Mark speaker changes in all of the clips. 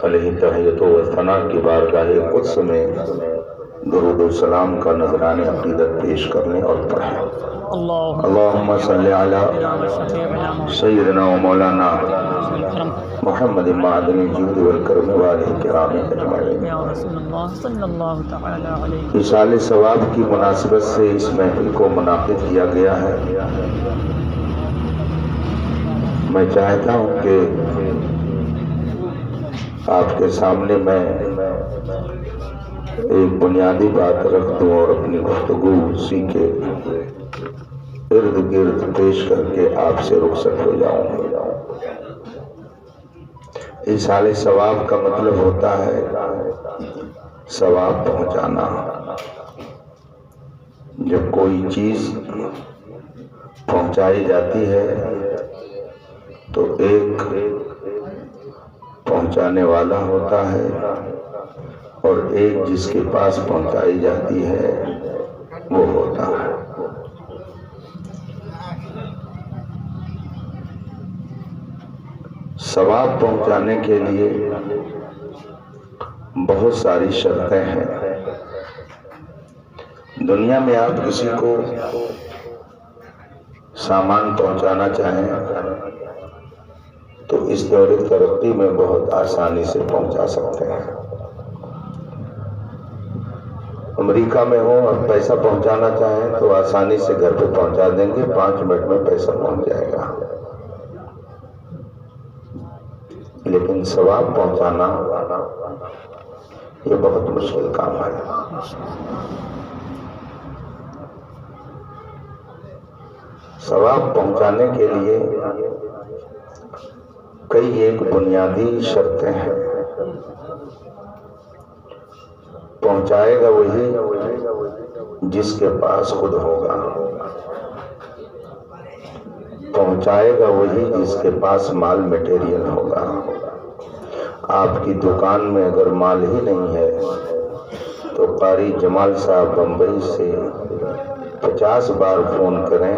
Speaker 1: علیہ تحیت و ثنا کی بارگاہ قدس میں درود و سلام کا نذران عقیدت پیش کرنے اور پڑھیں۔ اللہم صلی علی سیدنا و مولانا محمد معدن الجود والکرم والہ کرام اجمعین۔ ایصال ثواب کی مناسبت سے اس محفل کو منعقد کیا گیا ہے۔ میں چاہتا ہوں کہ آپ کے سامنے میں ایک بنیادی بات رکھ دوں اور اپنی گفتگو اسی کے ارد گرد پیش کر کے آپ سے رخصت ہو جاؤں۔ ایصال ثواب کا مطلب ہوتا ہے ثواب پہنچانا۔ جب کوئی چیز پہنچائی جاتی ہے تو ایک پہنچانے والا ہوتا ہے اور ایک جس کے پاس پہنچائی جاتی ہے وہ ہوتا ہے۔ ثواب پہنچانے کے لیے بہت ساری شرطیں ہیں۔ دنیا میں آپ کسی کو سامان پہنچانا چاہیں تو اس دور ترقی میں بہت آسانی سے پہنچا سکتے ہیں۔ امریکہ میں ہو اور پیسہ پہنچانا چاہیں تو آسانی سے گھر پہ پہنچا دیں گے، 5 منٹ میں پیسہ پہنچ جائے گا۔ لیکن ثواب پہنچانا یہ بہت مشکل کام ہے۔ ثواب پہنچانے کے لیے کئی ایک بنیادی شرطیں ہیں۔ پہنچائے گا وہی جس کے پاس خود ہوگا، پہنچائے گا وہی جس کے پاس مال میٹیریل ہوگا۔ آپ کی دکان میں اگر مال ہی نہیں ہے تو قاری جمال صاحب بمبئی سے 50 بار فون کریں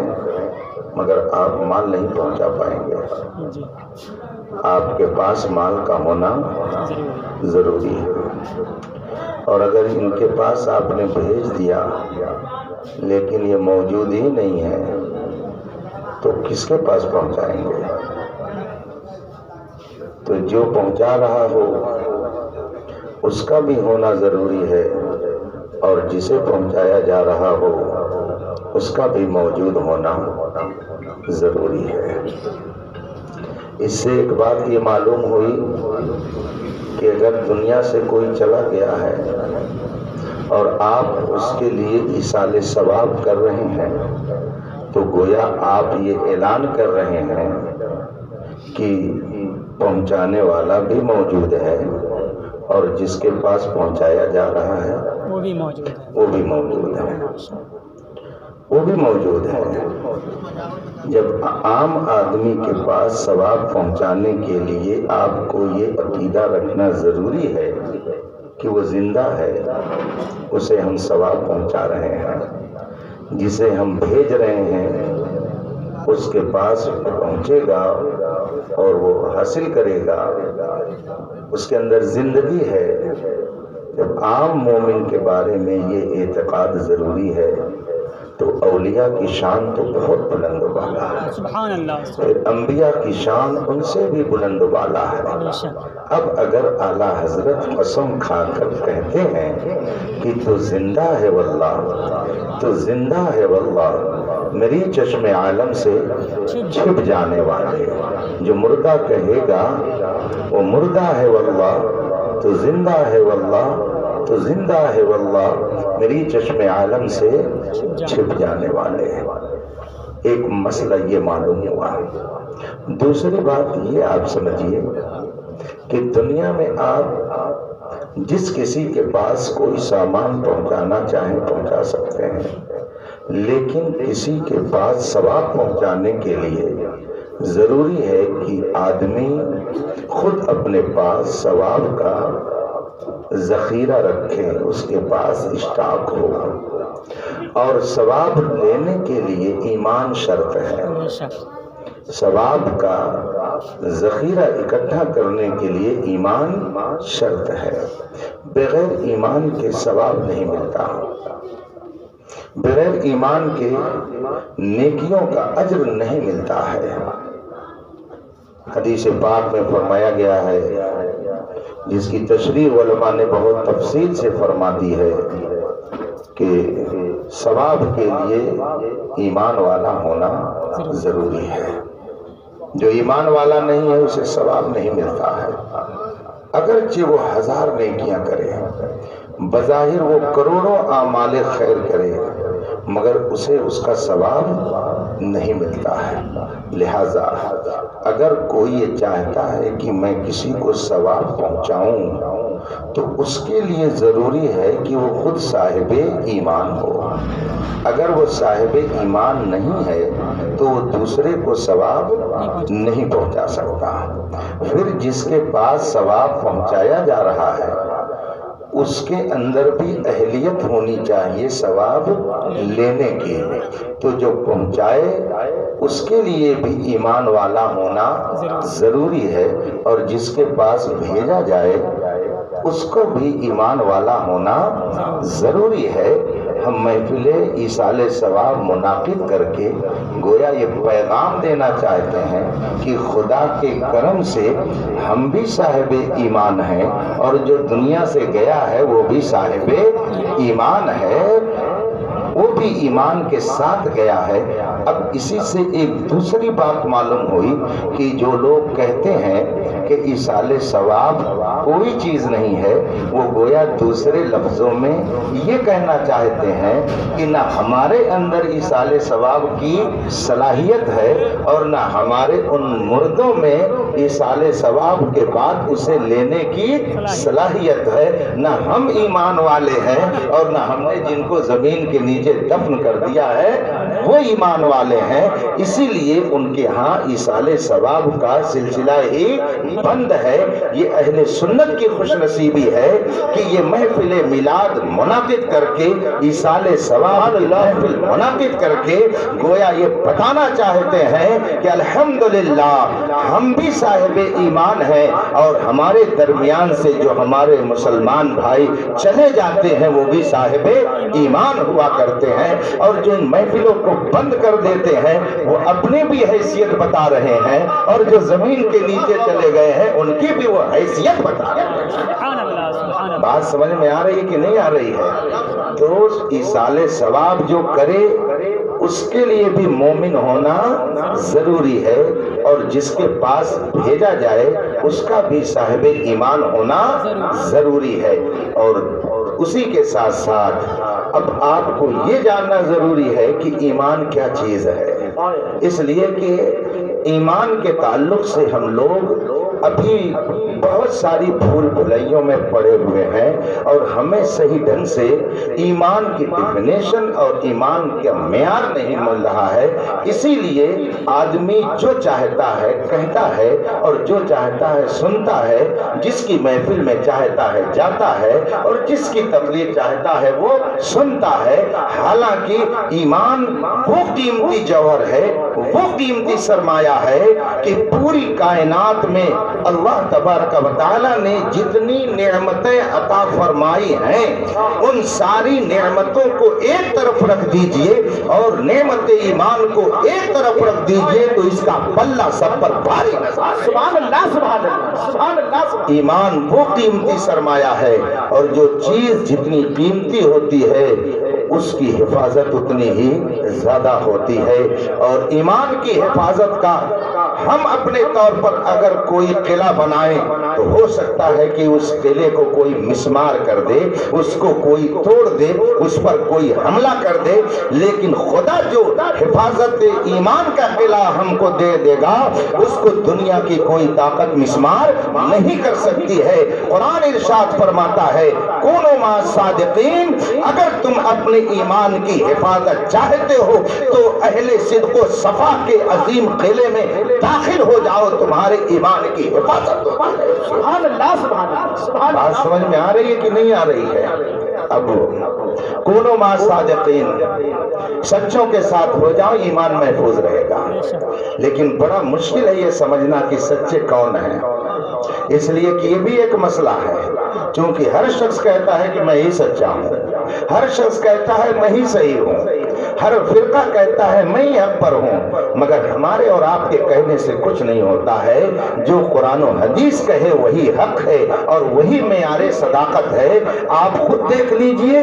Speaker 1: مگر آپ مال نہیں پہنچا پائیں گے۔ آپ کے پاس مال کا ہونا ضروری ہے، اور اگر ان کے پاس آپ نے بھیج دیا لیکن یہ موجود ہی نہیں ہے تو کس کے پاس پہنچائیں گے؟ تو جو پہنچا رہا ہو اس کا بھی ہونا ضروری ہے اور جسے پہنچایا جا رہا ہو اس کا بھی موجود ہونا ضروری ہے۔ اس سے ایک بات یہ معلوم ہوئی کہ اگر دنیا سے کوئی چلا گیا ہے اور آپ اس کے لیے ایصال ثواب کر رہے ہیں تو گویا آپ یہ اعلان کر رہے ہیں کہ پہنچانے والا بھی موجود ہے اور جس کے پاس پہنچایا جا رہا ہے وہ بھی موجود ہے۔ جب عام آدمی کے پاس ثواب پہنچانے کے لیے آپ کو یہ عقیدہ رکھنا ضروری ہے کہ وہ زندہ ہے، اسے ہم ثواب پہنچا رہے ہیں، جسے ہم بھیج رہے ہیں اس کے پاس پہنچے گا اور وہ حاصل کرے گا، اس کے اندر زندگی ہے۔ جب عام مومن کے بارے میں یہ اعتقاد ضروری ہے تو اولیاء کی شان تو بہت بلند و بالا ہے، سبحان اللہ، پھر انبیاء کی شان ان سے بھی بلند و بالا ہے۔ اب اگر اعلیٰ حضرت قسم کھا کر کہتے ہیں کہ تو زندہ ہے واللہ، تو زندہ ہے واللہ، میری چشم عالم سے چھپ جانے والے، جو مردہ کہے گا وہ مردہ ہے واللہ، تو زندہ ہے واللہ، تو زندہ ہے واللہ، میری چشم عالم سے چھپ جانے والے ہیں۔ ایک مسئلہ یہ معلوم ہوا۔ دوسری بات یہ آپ سمجھیے کہ دنیا میں آپ جس کسی کے پاس کوئی سامان پہنچانا چاہیں پہنچا سکتے ہیں، لیکن کسی کے پاس ثواب پہنچانے کے لیے ضروری ہے کہ آدمی خود اپنے پاس ثواب کا ذخیرہ رکھے، اس کے پاس اسٹاک ہو، اور ثواب لینے کے لیے ایمان شرط ہے۔ ثواب کا ذخیرہ اکٹھا کرنے کے لیے ایمان شرط ہے. بغیر ایمان کے ثواب نہیں ملتا. بغیر ایمان کے نیکیوں کا اجر نہیں ملتا ہے. حدیث پاک میں فرمایا گیا ہے، جس کی تشریح علماء نے بہت تفصیل سے فرما دی ہے، کہ ثواب کے لیے ایمان والا ہونا ضروری ہے. جو ایمان والا نہیں ہے اسے ثواب نہیں ملتا ہے. اگرچہ وہ 1000 نیکیاں کرے، بظاہر وہ کروڑوں اعمال خیر کرے، مگر اسے اس کا ثواب نہیں ملتا ہے. لہذا اگر کوئی یہ چاہتا ہے کہ میں کسی کو ثواب پہنچاؤں تو اس کے لیے ضروری ہے کہ وہ خود صاحب ایمان ہو. اگر وہ صاحب ایمان نہیں ہے تو وہ دوسرے کو ثواب نہیں پہنچا سکتا. پھر جس کے پاس ثواب پہنچایا جا رہا ہے اس کے اندر بھی اہلیت ہونی چاہیے ثواب لینے کی. تو جو پہنچائے اس کے لیے بھی ایمان والا ہونا ضروری ہے، اور جس کے پاس بھیجا جائے اس کو بھی ایمان والا ہونا ضروری ہے. ہم محفل ایصال ثواب منعقد کر کے گویا یہ پیغام دینا چاہتے ہیں کہ خدا کے کرم سے ہم بھی صاحب ایمان ہیں، اور جو دنیا سے گیا ہے وہ بھی صاحب ایمان ہے، وہ بھی ایمان کے ساتھ گیا ہے. اب اسی سے ایک دوسری بات معلوم ہوئی کہ جو لوگ کہتے ہیں کہ ایصال ثواب کوئی چیز نہیں ہے، وہ گویا دوسرے لفظوں میں یہ کہنا چاہتے ہیں کہ نہ ہمارے اندر ایصال ثواب کی صلاحیت ہے، اور نہ ہمارے ان مردوں میں ایصال ثواب کے بعد اسے لینے کی صلاحیت ہے. نہ ہم ایمان والے ہیں، اور نہ ہم نے جن کو زمین کے نیچے دفن کر دیا ہے وہ ایمان والے ہیں. اسی لیے ان کے ہاں ایصال ثواب کا سلسلہ ہی بند ہے. یہ اہل سنت کی خوش نصیبی ہے کہ یہ محفل میلاد منعقد کر کے، ایصال ثواب محفل منعقد کر کے گویا یہ بتانا چاہتے ہیں کہ الحمدللہ ہم بھی صاحب ایمان ہیں، اور ہمارے درمیان سے جو ہمارے مسلمان بھائی چلے جاتے ہیں وہ بھی صاحب ایمان ہوا کرتے ہیں. اور جو ان محفلوں کو بند کر دیتے ہیں وہ اپنی بھی حیثیت بتا رہے ہیں، اور جو زمین کے نیچے چلے گئے ہیں ان کی بھی وہ حیثیت بتا رہے ہیں. بات سمجھ میں آ رہی ہے کہ نہیں آ رہی ہے؟ تو ایصال ثواب جو کرے اس کے لیے بھی مومن ہونا ضروری ہے، اور جس کے پاس بھیجا جائے اس کا بھی صاحب ایمان ہونا ضروری ہے. اور اسی کے ساتھ ساتھ اب آپ کو یہ جاننا ضروری ہے کہ ایمان کیا چیز ہے. اس لیے کہ ایمان کے تعلق سے ہم لوگ ابھی بہت ساری بھول بھلائیوں میں پڑے ہوئے ہیں، اور ہمیں صحیح ڈھنگ سے ایمان کی ڈیفینیشن اور ایمان کا معیار نہیں مل رہا ہے. اسی لیے آدمی جو چاہتا ہے کہتا ہے، اور جو چاہتا ہے سنتا ہے، جس کی محفل میں چاہتا ہے جاتا ہے، اور جس کی تقریر چاہتا ہے وہ سنتا ہے. حالانکہ ایمان وہ قیمتی جوہر ہے، وہ قیمتی سرمایہ ہے کہ پوری کائنات میں اللہ تبارک و تعالی نے جتنی نعمتیں عطا فرمائی ہیں ان ساری نعمتوں کو ایک طرف رکھ دیجئے اور نعمت ایمان کو ایک طرف رکھ دیجئے تو اس کا پلہ سب پر بھاری نظر. سبحان اللہ سبحان اللہ سبحان اللہ. ایمان وہ قیمتی سرمایہ ہے، اور جو چیز جتنی قیمتی ہوتی ہے اس کی حفاظت اتنی ہی زیادہ ہوتی ہے. اور ایمان کی حفاظت کا ہم اپنے طور پر اگر کوئی قلعہ بنائیں تو ہو سکتا ہے کہ اس قلعے کو کوئی مسمار کر دے، اس کو کوئی توڑ دے، اس پر کوئی حملہ کر دے، لیکن خدا جو حفاظت ایمان کا قلعہ ہم کو دے دے گا اس کو دنیا کی کوئی طاقت مسمار نہیں کر سکتی ہے. قرآن ارشاد فرماتا ہے کونوا مع صادقین، اگر تم اپنے ایمان کی حفاظت چاہتے ہو تو اہل صدق و صفا کے عظیم قلعے میں داخل ہو جاؤ، تمہارے ایمان کی حفاظت ہو. سبحان اللہ سبحان اللہ. بات سمجھ میں آ رہی ہے کہ نہیں آ رہی ہے؟ اب کونوا مع صادقین، سچوں کے ساتھ ہو جاؤ، ایمان محفوظ رہے گا۔ لیکن بڑا مشکل ہے یہ سمجھنا کہ سچے کون ہیں، اس لیے کہ یہ بھی ایک مسئلہ ہے، چونکہ ہر شخص کہتا ہے کہ میں ہی سچا ہوں، ہر شخص کہتا ہے میں ہی صحیح ہوں، ہر فرقہ کہتا ہے میں ہی حق پر ہوں، مگر ہمارے اور آپ کے کہنے سے کچھ نہیں ہوتا ہے۔ جو قرآن و حدیث کہے وہی حق ہے اور وہی معیار صداقت ہے۔ آپ خود دیکھ لیجئے،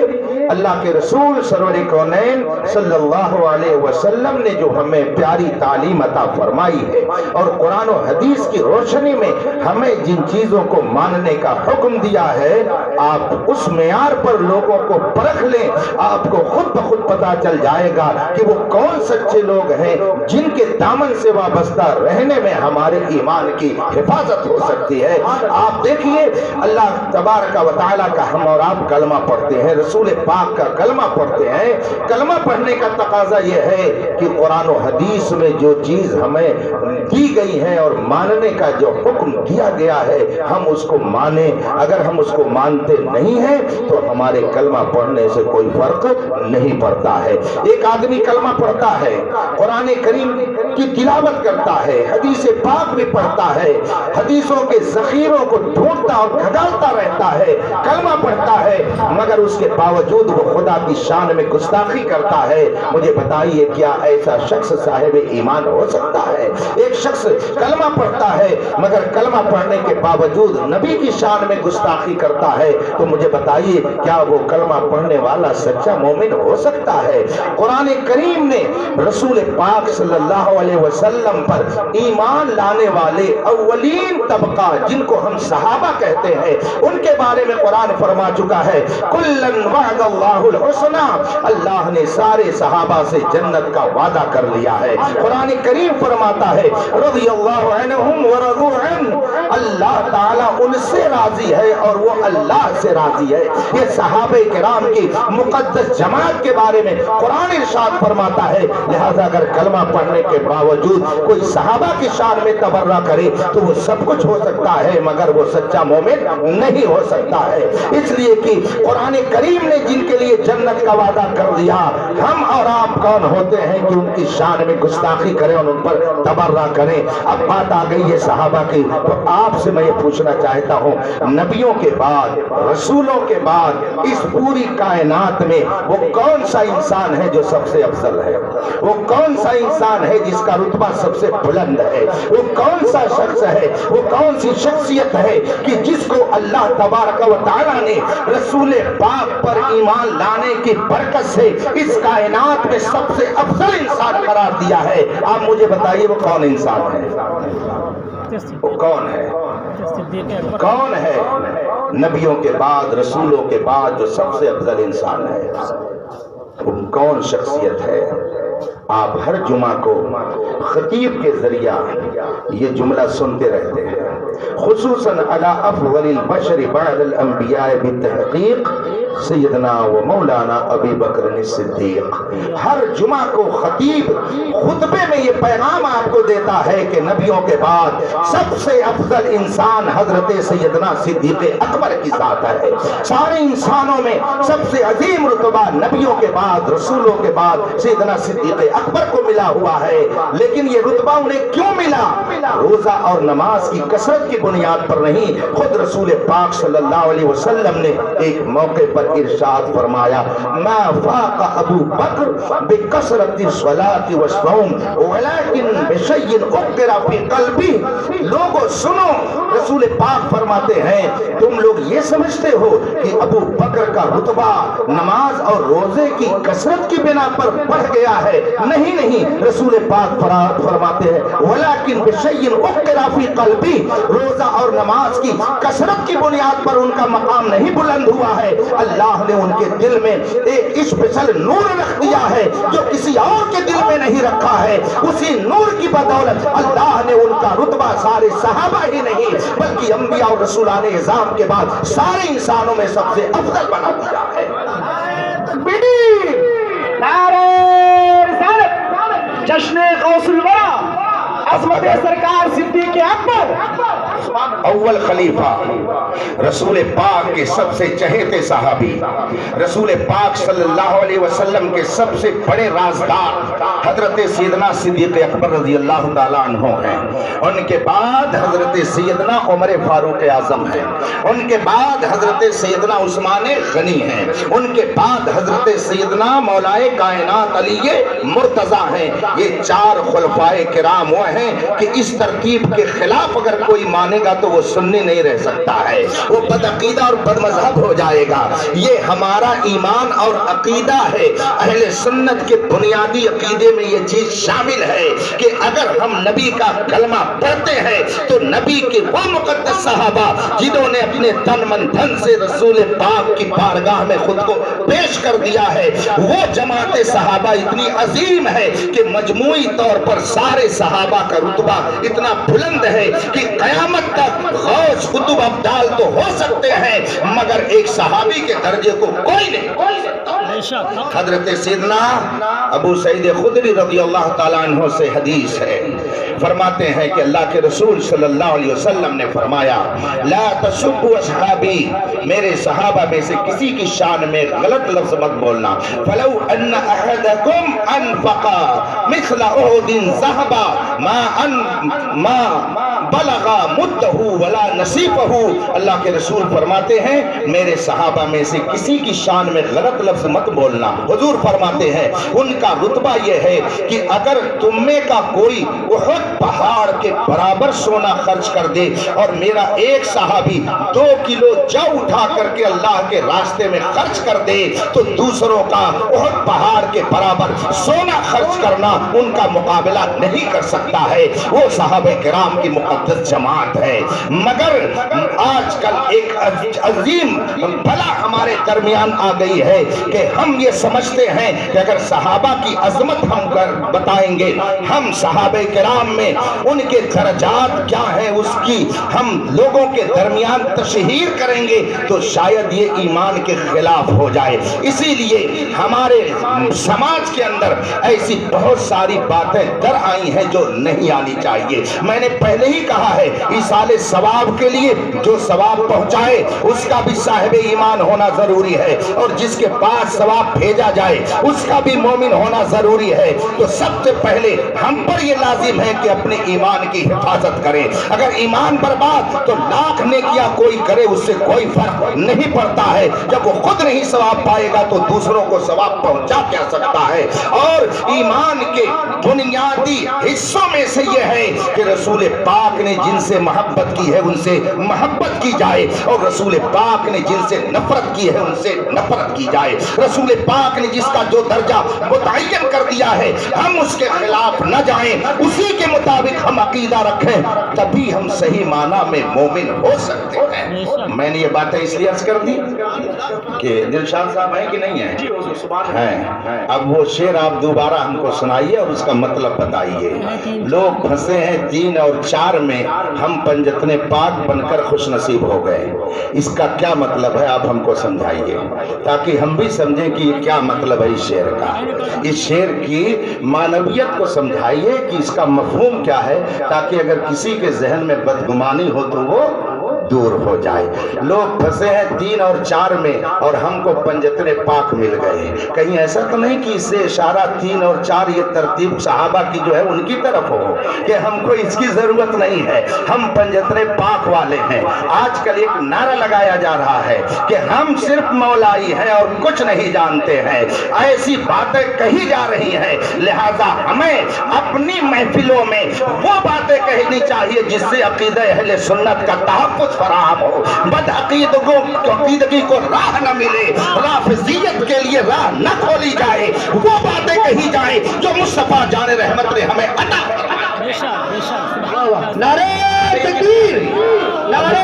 Speaker 1: اللہ کے رسول سرور کونین صلی اللہ علیہ وسلم نے جو ہمیں پیاری تعلیم عطا فرمائی ہے اور قرآن و حدیث کی روشنی میں ہمیں جن چیزوں کو ماننے کا حکم دیا ہے، آپ اس معیار پر لوگوں کو پرکھ لیں، آپ کو خود بخود پتا چل جائے گا کہ وہ کون سچے لوگ ہیں جن کے دامن سے وابستہ رہنے میں ہمارے ایمان کی حفاظت ہو سکتی ہے۔ آپ دیکھیے، اللہ تبارک و تعالیٰ کا ہم اور آپ کلمہ پڑھتے ہیں، رسول پاک کا کلمہ پڑھتے ہیں۔ کلمہ پڑھنے کا تقاضا یہ ہے کہ قرآن و حدیث میں جو چیز ہمیں دی گئی ہے اور ماننے کا جو حکم دیا گیا ہے ہم اس کو مانیں۔ اگر ہم اس کو مانتے نہیں ہیں تو ہمارے کلمہ پڑھنے سے کوئی فرق نہیں پڑتا ہے۔ ایک آدمی کلمہ پڑھتا ہے، قرآن کریم کی تلاوت کرتا ہے، حدیث پاک بھی پڑھتا ہے، حدیثوں کے ذخیروں کو ڈھونڈتا اور کھدالتا رہتا ہے، کلمہ پڑھتا ہے، مگر اس کے باوجود وہ خدا کی شان میں گستاخی کرتا ہے۔ مجھے بتائیے کیا ایسا شخص صاحب ایمان ہو سکتا ہے؟ ایک شخص کلمہ پڑھتا ہے مگر کلمہ پڑھنے کے باوجود نبی کی شان میں گستاخی کرتا ہے، تو مجھے بتائیے کیا وہ کلمہ پڑھنے والا سچا مومن ہو سکتا ہے؟ قرآن کریم نے رسول پاک صلی اللہ علیہ وسلم پر ایمان لانے والے اولین طبقہ جن کو ہم صحابہ کہتے ہیں ان کے بارے میں قرآن فرما چکا ہے، کلن وعد اللہ الحسنى، اللہ نے سارے صحابہ سے جنت کا وعدہ کر لیا ہے۔ قرآن کریم فرماتا ہے رضی اللہ عنہم ورضوا عنہ، اللہ تعالیٰ ان سے راضی ہے اور وہ اللہ سے راضی ہے۔ یہ صحابہ کرام کی مقدس جماعت کے بارے میں قرآن ارشاد فرماتا ہے، لہذا اگر کلمہ پڑھنے کے باوجود کوئی صحابہ کی شان میں تبرہ کرے تو وہ سب کچھ ہو سکتا ہے مگر وہ سچا مومن نہیں ہو سکتا ہے۔ اس لیے کہ قرآن کریم نے جن کے لیے جنت کا وعدہ کر دیا، ہم اور آپ کون ہوتے ہیں کہ ان کی شان میں گستاخی کریں اور ان پر تبرہ کریں؟ اب بات آ گئی ہے صحابہ کی، تو آپ سے میں یہ پوچھنا چاہتا ہوں، نبیوں کے بعد، رسولوں کے بعد اس پوری کائنات میں وہ کون سا انسان ہے جو سب سے افضل ہے؟ وہ کون سا انسان ہے جس کا رتبہ سب سے بلند ہے؟ وہ کون سا شخص ہے، وہ کون سی شخصیت ہے کہ جس کو اللہ تبارک و تعالیٰ نے رسول پاک پر ایمان لانے کی برکت سے اس کائنات میں سب سے افضل انسان قرار دیا ہے؟ آپ مجھے بتائیے وہ کون انسان ہے؟ وہ کون ہے؟ کون ہے نبیوں کے بعد، رسولوں کے بعد جو سب سے افضل انسان ہے؟ وہ کون شخصیت ہے؟ آپ ہر جمعہ کو خطیب کے ذریعہ یہ جملہ سنتے رہتے ہیں، خصوصاً علی افضل البشر بعد الانبیاء بالتحقیق سیدنا و مولانا ابی بکر الصدیق۔ ہر جمعہ کو خطیب خطبے میں یہ پیغام آپ کو دیتا ہے کہ نبیوں کے بعد سب سے افضل انسان حضرت سیدنا صدیق اکبر کی ذات ہے۔ سارے انسانوں میں سب سے عظیم رتبہ نبیوں کے بعد، رسولوں کے بعد سیدنا صدیق اکبر کو ملا ہوا ہے۔ لیکن یہ رتبہ انہیں کیوں ملا؟ روزہ اور نماز کی کثرت کی بنیاد پر نہیں، خود رسول پاک صلی اللہ علیہ وسلم نے ایک موقع پر ارشاد فرمایا، ما فاق ابو بکر بکثرت الصلاۃ والصوم ولکن بشیء اقر فی قلبی۔ لوگوں سنو، رسول پاک فرماتے ہیں تم لوگ یہ سمجھتے ہو کہ ابو بکر کا رتبہ نماز اور روزے کی کثرت کی بنا پر بڑھ گیا ہے۔ نہیں نہیں، رسول پاک فرماتے ہیں ولیکن بشیء اقر فی قلبی، روزہ اور نماز کی کثرت کی بنیاد پر ان کا مقام نہیں بلند ہوا ہے، اللہ نے ان کے دل میں ایک اسپیشل نور رکھ دیا ہے جو کسی اور کے دل میں نہیں رکھا ہے۔ اسی نور کی بدولت اللہ نے ان کا رتبہ سارے صحابہ ہی نہیں بلکہ انبیاء اور رسولان اعظام کے بعد سارے انسانوں میں سب سے افضل بنا دیا ہے۔
Speaker 2: نعرہ رسالت، جشن غوث الورا، عظمت سرکار صدیق اکبر،
Speaker 1: اول خلیفہ، رسول پاک کے سب سے چہیتے صحابی، رسول پاک صلی اللہ علیہ وسلم کے سب سے بڑے رازدار حضرت سیدنا صدیق اکبر رضی اللہ تعالیٰ عنہ ہیں۔ ان کے بعد حضرت سیدنا عمر فاروق اعظم ہیں، ان کے بعد حضرت سیدنا عثمان غنی ہیں، ان کے بعد حضرت سیدنا مولائے کائنات علی مرتضی ہیں۔ یہ چار خلفائے کرام وہ ہیں کہ اس ترتیب کے خلاف اگر کوئی مانے گا تو وہ سنی نہیں رہ سکتا ہے، وہ بد عقیدہ اور بد مذہب ہو جائے گا۔ یہ ہمارا ایمان اور عقیدہ ہے، اہل سنت کے بنیادی عقیدے میں یہ چیز شامل ہے کہ اگر ہم نبی کا کلمہ پڑھتے ہیں تو نبی کے وہ مقدس صحابہ جنہوں نے اپنے تن من دھن سے رسول پاک کی بارگاہ میں خود کو پیش کر دیا ہے، وہ جماعت صحابہ اتنی عظیم ہے کہ مجموعی طور پر سارے صحابہ کا رتبہ اتنا بلند ہے کہ قیامت تک غوث قطب ابدال تو ہو سکتے ہیں مگر ایک صحابی کے درجے کو کوئی نہیں۔ حضرت سیدنا ابو سعید خدری رضی اللہ تعالیٰ عنہ سے حدیث ہے، فرماتے ہیں کہ اللہ کے رسول صلی اللہ علیہ وسلم نے فرمایا لا تسبوا اصحابی، میرے صحابہ میں سے کسی کی شان میں غلط لفظ مت بولنا۔ فلو ان احدکم انفق مثل احد ذهبا ما بلغ مدہ ولا نصیفہ، اللہ کے رسول فرماتے ہیں میرے صحابہ میں سے کسی کی شان میں غلط لفظ مت بولنا۔ حضور فرماتے ہیں ان کا رتبہ یہ ہے کہ اگر تم میں کا کوئی احد پہاڑ کے برابر سونا خرچ کر دے اور میرا ایک صحابی 2 کلو جو اٹھا کر کے اللہ کے راستے میں خرچ کر دے تو دوسروں کا احد پہاڑ کے برابر سونا خرچ کرنا ان کا مقابلہ نہیں کر سکتا ہے۔ وہ صحابہ کرام کی مقدس جماعت ہے، مگر آج کل ایک عظیم بلا ہمارے درمیان آ گئی ہے کہ ہم یہ سمجھتے ہیں کہ اگر صحابہ کی عظمت ہم کر بتائیں گے، ہم صحابہ کرام میں ان کے درجات کیا ہیں اس کی ہم لوگوں کے درمیان تشہیر کریں گے تو شاید یہ ایمان کے خلاف ہو جائے۔ اسی لیے ہمارے سماج کے اندر ایسی بہت ساری باتیں در آئی ہیں جو نہیں آنی چاہیے۔ میں نے پہلے ہی کہا ہے ایصال ثواب کے لیے جو ثواب پہنچائے اس کا بھی صاحب ایمان ہونا ضروری ہے، اور جس کے پاس ثواب بھیجا جائے اس کا بھی مومن ہونا ضروری ہے۔ تو سب سے پہلے ہم پر یہ لازم ہے کہ اپنے ایمان کی حفاظت کریں۔ اگر ایمان برباد تو لاکھ نیکیاں کوئی کرے اس سے کوئی فرق نہیں پڑتا ہے، جب وہ خود نہیں ثواب پائے گا تو دوسروں کو ثواب پہنچا کیا سکتا ہے۔ اور ایمان کے بنیادی حصوں میں سے یہ ہے کہ رسول پاک نے جن سے محبت کی ہے ان سے محبت کی جائے، اور رسول پاک نے جن سے نفرت کی ہے ان سے نفرت کی جائے۔ رسول پاک نے جس کا جو درجہ متعین کر دیا ہے ہم اس کے خلاف نہ جائیں، اسی کے مطابق ہم عقیدہ رکھیں، تبھی ہم صحیح معنی میں مومن ہو سکتے ہیں۔ میں نے یہ باتیں اس لیے عرض کر دی کہ دلشاد صاحب ہیں کہ نہیں ہیں؟ اب وہ شعر آپ دوبارہ ہم کو سنائیے اور اس کا مطلب بتائیے۔ لوگ پھنسے ہیں 3 اور 4 میں، ہم پنجتنے پاک بن کر خوش نصیب ہو گئے، اس کا کیا مطلب ہے آپ ہم کو سمجھائیے تاکہ ہم بھی سمجھیں کہ یہ کیا مطلب ہے اس شعر کا۔ اس شعر کی معنویت کو سمجھائیے کہ اس کا مفہوم کیا ہے تاکہ اگر کسی کے ذہن میں بدگمانی ہو تو وہ دور ہو جائے۔ لوگ پھنسے ہیں 3 اور 4 میں اور ہم کو پنجتنے پاک مل گئے۔ کہیں ایسا تو نہیں کہ اس سے اشارہ 3 اور 4 یہ ترتیب صحابہ کی جو ہے ان کی طرف ہو کہ ہم کو اس کی ضرورت نہیں ہے، ہم پنجتنے پاک والے ہیں۔ آج کل ایک نعرہ لگایا جا رہا ہے کہ ہم صرف مولائی ہیں اور کچھ نہیں جانتے ہیں، ایسی باتیں کہی جا رہی ہیں، لہذا ہمیں اپنی محفلوں میں وہ باتیں کہنی چاہیے جس سے عقیدہ اہل سنت کا تحفظ فراہم ہو، بد عقیدگی کو راہ نہ ملے، رافضیت کے لیے راہ نہ کھولی جائے، وہ باتیں کہی جائیں جو مصطفیٰ جان رحمت نے ہمیں عطا فرمایا۔ نعرہ تکبیر، نعرہ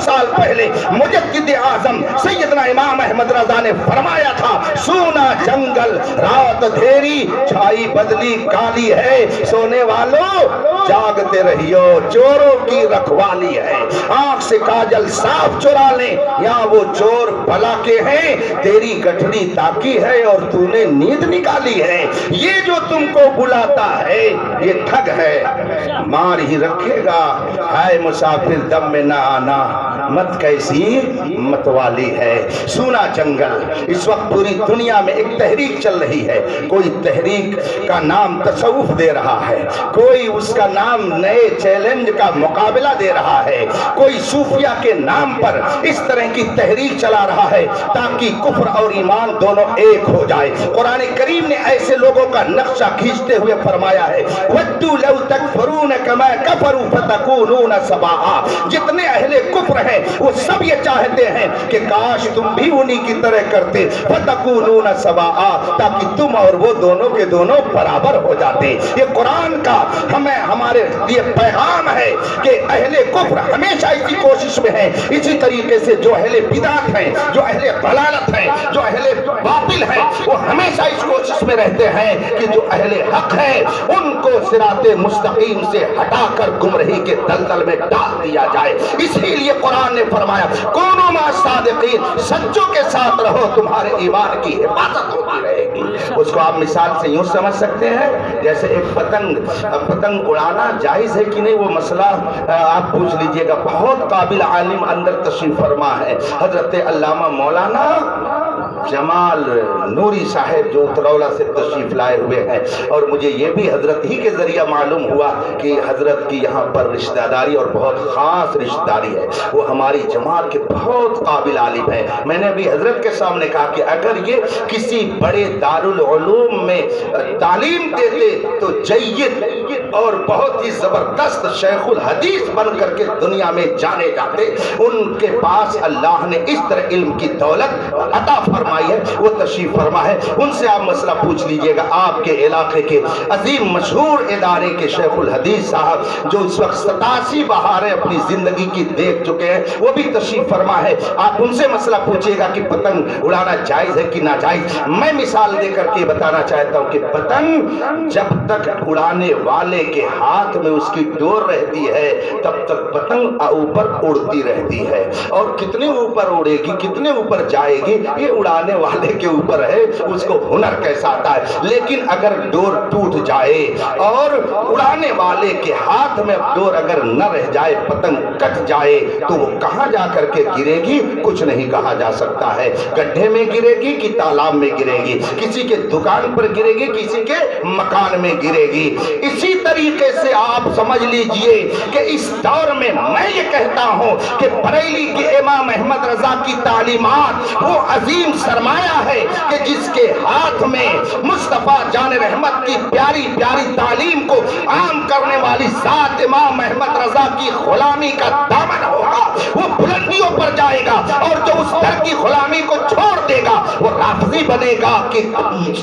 Speaker 1: سال پہلے مجدد اعظم سیدنا امام احمد رضا نے فرمایا تھا سونا جنگل رات دھیری چھائی بدلی کالی ہے، سونے والوں جاگتے رہیو چوروں کی رکھوالی ہے، آنکھ سے کاجل صاف چرا لیں یا وہ چور بلا کے ہیں، تیری گٹھڑی تاکی ہے اور تو نے نیند نکالی ہے، یہ جو تم کو بلاتا ہے یہ ٹھگ ہے، مار ہی رکھے گا، ہائے مسافر دم میں نہ آنا، مت کیسی متوالی ہے۔ سونا جنگل، اس وقت پوری دنیا میں ایک تحریک چل رہی ہے، کوئی تحریک کا نام تصوف دے رہا ہے، کوئی اس کا نام نئے چیلنج کا مقابلہ دے رہا ہے، کوئی صوفیہ کے نام پر اس طرح کی تحریک چلا رہا ہے تاکہ کفر اور ایمان دونوں ایک ہو جائے۔ قرآن کریم نے ایسے لوگوں کا نقشہ کھینچتے ہوئے فرمایا ہے وَدُّوا لَوْ تَكْفُرُونَ كَمَا كَفَرُوا فَتَكُونُونَ سَوَاءً، جتنے اہل کفر ہیں وہ سب یہ چاہتے ہیں کہ کاش تم بھی انہی کی طرح کرتے، فَتَكُونُونَ سَوَاءً، تاکہ تم اور وہ دونوں کے دونوں برابر ہو جاتے۔ یہ قرآن کا ہمارے لیے پیغام ہے کہ اہل کفر ہمیشہ اسی کوشش میں ہیں، اسی طریقے سے جو اہل بدعت ہیں، جو اہل ضلالت ہیں، جو اہل باطل ہیں، وہ ہمیشہ اس کوشش میں رہتے ہیں کہ جو اہل حق ہیں ان کو صراط مستقیم سے ہٹا کر گمراہی کے دلدل میں ڈال دیا جائے۔ اسی لیے قرآن نے فرمایا کونوا مع الصادقین، سچوں کے ساتھ رہو، تمہارے ایمان کی حفاظت ہوتی رہے گی۔ اس کو آپ مثال سے یوں سمجھ سکتے ہیں جیسے ایک پتنگ اڑانا جائز ہے کہ نہیں، وہ مسئلہ آپ پوچھ لیجئے گا۔ بہت قابل عالم اندر تشریف فرما ہے حضرت علامہ مولانا جمال نوری صاحب جو اترولہ سے تشریف لائے ہوئے ہیں، اور مجھے یہ بھی حضرت ہی کے ذریعہ معلوم ہوا کہ حضرت کی یہاں پر رشتہ داری اور بہت خاص رشتہ داری ہے، وہ ہماری جماعت کے بہت قابل عالم ہیں۔ میں نے ابھی حضرت کے سامنے کہا کہ اگر یہ کسی بڑے دارالعلوم میں تعلیم دیتے تو جید اور بہت ہی زبردست شیخ الحدیث بن کر کے دنیا میں جانے جاتے۔ ان کے پاس اللہ نے اس طرح علم کی دولت عطا فرمائی ہے، وہ تشریف فرما ہے، ان سے آپ مسئلہ پوچھ لیجئے گا۔ آپ کے علاقے کے عظیم مشہور ادارے کے شیخ الحدیث صاحب جو اس وقت 87 بہاریں اپنی زندگی کی دیکھ چکے ہیں، وہ بھی تشریف فرما ہے، آپ ان سے مسئلہ پوچھئے گا کہ پتنگ اڑانا جائز ہے کہ ناجائز۔ میں مثال دے کر کے بتانا چاہتا ہوں کہ پتنگ جب تک اڑانے والے کے ہاتھ میں اس کی ڈور رہتی ہے تب تک پتنگ اوپر اڑتی رہتی ہے، اور کتنے اوپر اڑے گی، کتنے اوپر جائے گی، یہ اڑانے والے کے اوپر ہے، اس کو ہنر کیسا آتا ہے۔ لیکن اگر ڈور ٹوٹ جائے اور اڑانے والے کے ہاتھ میں ڈور اگر نہ رہ جائے، پتنگ کٹ جائے تو وہ کہاں جا کر کے گرے گی کچھ نہیں کہا جا سکتا ہے، گڈھے میں گرے گی کہ تالاب میں گرے گی، کسی کے دکان پر گرے گی، کسی کے مکان میں گرے گی۔ اسی طریقے سے آپ سمجھ لیجئے کہ اس دور میں میں یہ کہتا ہوں کہ بریلی کے امام احمد رضا کی تعلیمات وہ عظیم سرمایہ ہے کہ جس کے ہاتھ میں مصطفیٰ جان رحمت کی پیاری پیاری تعلیم کو عام کرنے والی ذات امام احمد رضا کی غلامی کا دامن ہوگا، وہ بلندیوں پر جائے گا، اور جو اس در کی غلامی کو چھوڑ دے گا وہ رافضی بنے گا کہ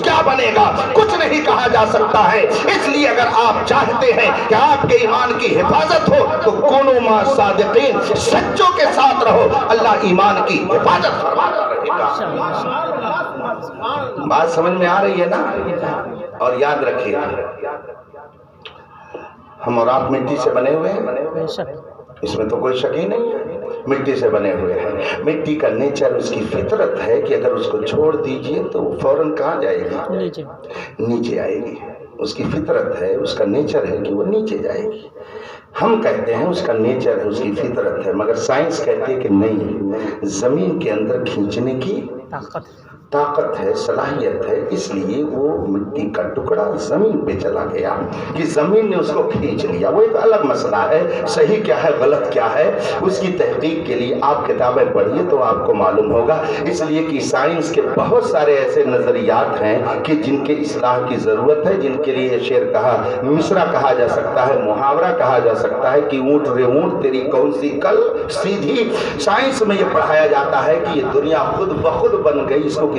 Speaker 1: کیا بنے گا کچھ نہیں کہا جا سکتا ہے۔ اس لیے اگر آپ چاہتے ہیں کہ آپ کے ایمان کی حفاظت ہو تو کونوا مع الصادقین، سچوں کے ساتھ رہو، اللہ ایمان کی حفاظت فرماتا رہے گا۔ بات سمجھ میں آ رہی ہے نا؟ اور یاد رکھیے ہم اور آپ مٹی سے بنے ہوئے ہیں، اس میں تو کوئی شک ہی نہیں ہے، مٹی سے بنے ہوئے ہیں۔ مٹی کا نیچر، اس کی فطرت ہے کہ اگر اس کو چھوڑ دیجئے تو وہ فوراً کہاں جائے گی؟ نیچے آئے گی۔ اس کی فطرت ہے، اس کا نیچر ہے کہ وہ نیچے جائے گی۔ ہم کہتے ہیں اس کا نیچر ہے، اس کی فطرت ہے، مگر سائنس کہتی ہے کہ نہیں، زمین کے اندر کھینچنے کی طاقت ہے، صلاحیت ہے، اس لیے وہ مٹی کا ٹکڑا زمین پہ چلا گیا کہ زمین نے اس کو کھینچ لیا۔ وہ ایک الگ مسئلہ ہے، صحیح کیا ہے غلط کیا ہے، اس کی تحقیق کے لیے آپ کتابیں پڑھیے تو آپ کو معلوم ہوگا۔ اس لیے کہ سائنس کے بہت سارے ایسے نظریات ہیں کہ جن کے اصلاح کی ضرورت ہے، جن کے لیے شعر کہا، مصرع کہا جا سکتا ہے، محاورہ کہا جا سکتا ہے کہ اونٹ رے اونٹ تیری کون سی کل سیدھی۔ سائنس میں یہ پڑھایا جاتا ہے کہ یہ دنیا خود بخود بن گئی، اس کو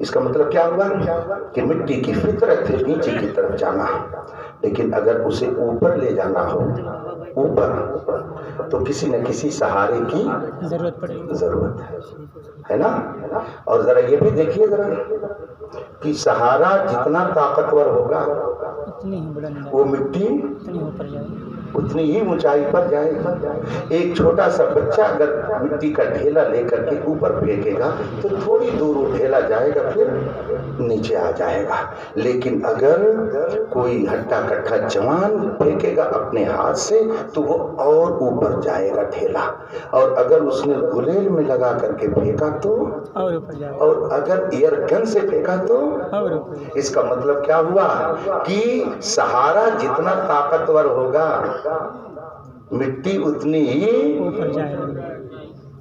Speaker 1: اس کا مطلب کیا ہوا کہ مٹی کی فطرت ہے نیچے کی طرف جانا، لیکن اگر اسے اوپر لے جانا ہو، اوپر، تو کسی نہ کسی سہارے کی ضرورت ہے نا۔ اور ذرا یہ بھی دیکھیے ذرا کہ سہارا جتنا طاقتور ہوگا وہ مٹی اتنی ہی اونچائی پر جائے گا۔ ایک چھوٹا سا بچہ اگر مٹی کا ڈھیلا لے کر کے اوپر پھینکے گا تو تھوڑی دور وہ ڈھیلا جائے گا، پھر نیچے آ جائے گا۔ لیکن اگر کوئی ہٹا کٹھا جوان پھینکے گا اپنے ہاتھ سے تو وہ اور اوپر جائے گا ڈھیلا، اور اگر اس نے گلیل میں لگا کر کے پھینکا تو، اور اگر ایئر گن سے پھینکا تو، اس کا مطلب کیا ہوا کہ سہارا جتنا طاقتور ہوگا مٹی اتنی ہی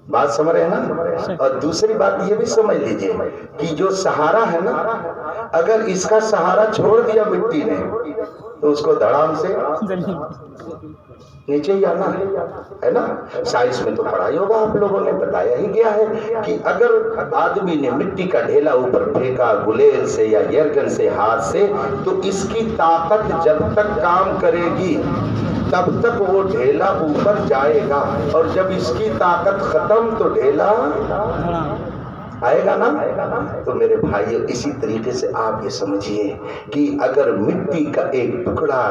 Speaker 1: بات سمجھ رہے ہیں نا۔ اور دوسری بات یہ بھی سمجھ لیجئے کہ جو سہارا ہے نا، اگر اس کا سہارا چھوڑ دیا مٹی نے تو اس کو دھڑام سے نیچے ہی آنا ہے نا۔ سائنس میں تو پڑھائی ہوگا، آپ لوگوں نے بتایا ہی گیا ہے کہ اگر آدمی نے مٹی کا ڈھیلا اوپر پھینکا گلیل سے یا ایئرگن سے ہاتھ سے، تو اس کی طاقت جب تک کام کرے گی تب تک وہ ڈھیلا اوپر جائے گا، اور جب اس کی طاقت ختم تو ڈھیلا آئے گا نا۔ تو میرے بھائیو، اسی طریقے سے آپ یہ سمجھیے کہ اگر مٹی کا ایک ٹکڑا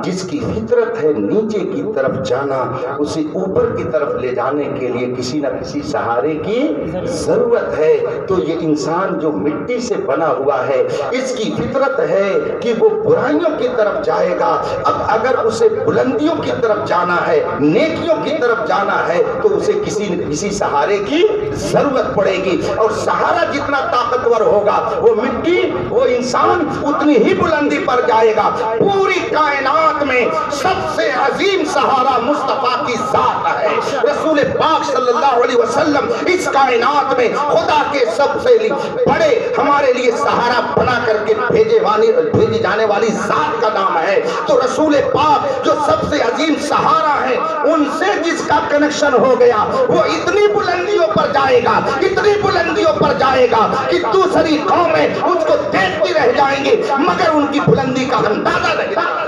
Speaker 1: جس کی فطرت ہے نیچے کی طرف جانا، اسے اوپر کی طرف لے جانے کے لیے کسی نہ کسی سہارے کی ضرورت ہے، تو یہ انسان جو مٹی سے بنا ہوا ہے اس کی فطرت ہے کہ وہ برائیوں کی طرف جائے گا۔ اب اگر اسے بلندیوں کی طرف جانا ہے، نیکیوں کی طرف جانا ہے، تو اسے کسی نہ کسی سہارے کی ضرورت پڑے گی، اور سہارا جتنا طاقتور ہوگا وہ مٹی، وہ انسان اتنی ہی بلندی پر جائے گا۔ پوری کائنات میں سب سے عظیم سہارا مصطفیٰ کی ذات ہے۔ رسول پاک صلی اللہ علیہ وسلم اس کائنات میں خدا کے سب سے بڑے ہمارے لیے سہارا بنا کر کے بھیجی جانے والی ذات کا نام ہے۔ تو رسول پاک جو سب سے عظیم سہارا ہے، ان سے جس کا کنیکشن ہو گیا وہ اتنی بلندیوں پر جائے گا، اتنی بلندیوں پر جائے گا کہ دوسری قومیں اس کو دیکھتی رہ جائیں گی، مگر ان کی بلندی کا اندازہ نہیں لگا۔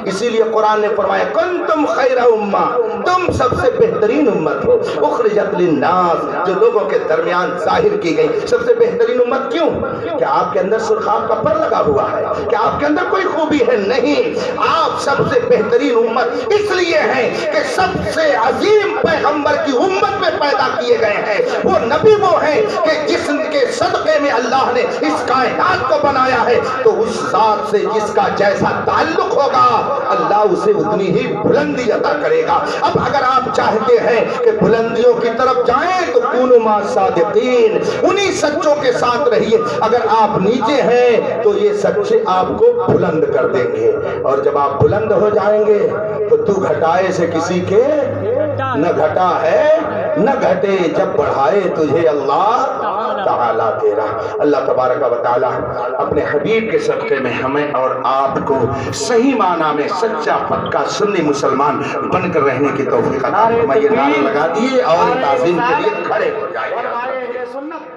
Speaker 1: اسی لیے قرآن نے فرمایا کنتم خیر امہ، تم سب سے بہترین امت ہو، اخرجت للناس، جو لوگوں کے درمیان ظاہر کی گئی۔ سب سے بہترین امت کیوں؟ کیا آپ کے اندر سرخاب کا پر لگا ہوا ہے؟ کیا آپ کے اندر کوئی خوبی ہے؟ نہیں، آپ سب سے بہترین امت اس لیے ہیں کہ سب سے عظیم پیغمبر کی امت میں پیدا کیے گئے ہیں۔ وہ نبی وہ ہیں کہ جس کے صدقے میں اللہ نے اس کائنات کو بنایا ہے، تو اس ذات سے جس کا جیسا تعلق ہوگا اللہ اسے اتنی ہی بلندی عطا کرے گا۔ اب اگر آپ چاہتے ہیں کہ بلندیوں کی طرف جائیں تو کونوا مع الصادقین، انہی سچوں کے ساتھ رہیے۔ اگر آپ نیچے ہیں تو یہ سچے آپ کو بلند کر دیں گے، اور جب آپ بلند ہو جائیں گے تو گھٹائے سے کسی کے نہ گھٹا ہے نہ گھٹے، جب بڑھائے تجھے اللہ تعالیٰ تیرا۔ اللہ تبارک و تعالیٰ اپنے حبیب کے صدقے میں ہمیں اور آپ کو صحیح معنی میں سچا پکا سنی مسلمان بن کر رہنے کی توفیق عطا فرمائے۔ نعرہ لگا دیے اور تعظیم کے لیے کھڑے ہو جائیں۔